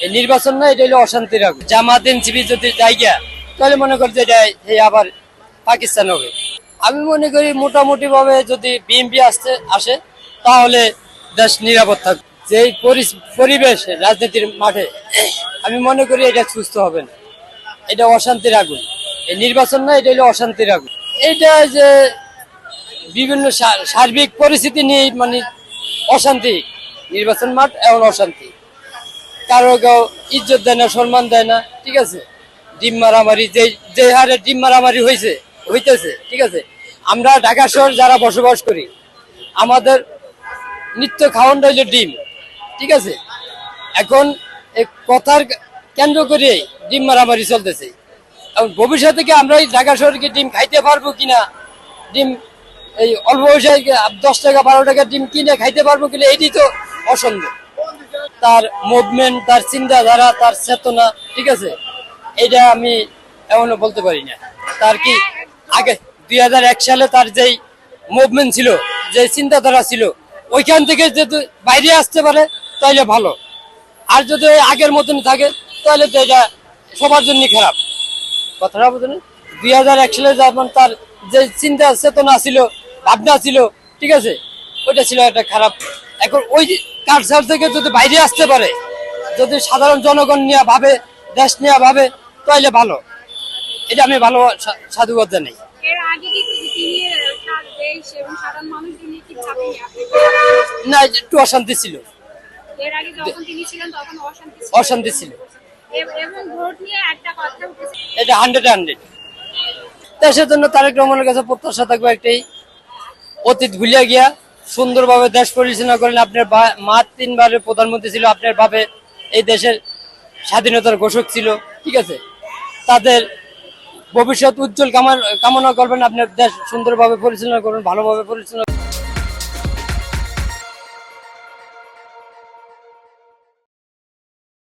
এই নির্বাচন না, এটা হলো অশান্তির আগুন। জামাত এনসিপি যদি জায়গা, তাহলে মনে করি যে এটা আবার পাকিস্তান হবে। আমি মনে করি মোটামুটি ভাবে যদি বিএনপি আসে তাহলে দেশ নিরাপদ থাকবে। যে পরিবেশ রাজনীতির মাঠে, আমি মনে করি এটা সুস্থ হবে না। এটা অশান্তির আগুন। এই নির্বাচন না, এটা হলো অশান্তির আগুন। এটা যে বিভিন্ন সার্বিক পরিস্থিতি নিয়ে মানে অশান্তি। নির্বাচন মাঠ এমন অশান্তি, কারো কেউ ইজ্জত দেয় না, সম্মান দেয় না, ঠিক আছে। ডিম মারামারি, যে হারে ডিম মারামারি হইতেছে, ঠিক আছে। আমরা ঢাকা শহর যারা বসবাস করি, আমাদের নিত্য খাওয়ানটা হইলো ডিম, ঠিক আছে। এখন এই কথার কেন্দ্র করে ডিম মারামারি চলতেছে। এখন ভবিষ্যতে কি আমরা এই ঢাকা শহরকে ডিম খাইতে পারবো কিনা, ডিম এই অল্প পয়সায় 10 টাকা 12 টাকা ডিম কিনে খাইতে পারবো কিনা, এটি তো অসন্দেহ। তার মুভমেন্ট, তার চিন্তাধারা, তার চেতনা, ঠিক আছে, এটা আমি এমনও বলতে পারি না। তার কি আগে 2001 সালে তার যেই মুভমেন্ট ছিল, যে চিন্তাধারা ছিল, ওইখান থেকে যদি বাইরে আসতে পারে তাহলে ভালো। আর যদি আগের মতন থাকে তাহলে তো এটা সবার জন্য খারাপ। কথাটা বুঝলেন? 2001 সালে যেমন তার যে চিন্তা চেতনা ছিল, ভাবনা ছিল, ঠিক আছে, ওইটা ছিল একটা খারাপ। এখন ওই কালচার থেকে যদি বাইরে আসতে পারে, যদি সাধারণ জনগণ নিয়ে ভাবে, দেশ নিয়ে ভাবে, তাহলে ভালো। এটা আমি ভালো সাধুবাদ জানাই। না, একটু অশান্তি ছিল। অশান্তি ছিল। এটা 100-100। দেশের জন্য তারেক রহমানের কাছে প্রত্যাশা থাকবে একটাই, অতীত ভুলিয়া গিয়া সুন্দরভাবে দেশ পরিচালনা করেন। আপনার মা 3 বারের প্রধানমন্ত্রী ছিল, আপনার ভাবে এই দেশের স্বাধীনতার ঘোষক ছিল, ঠিক আছে। তাদের ভবিষ্যৎ উজ্জ্বল কামনা করবেন, আপনার দেশ সুন্দরভাবে পরিচালনা করবেন, ভালোভাবে পরিচালনা।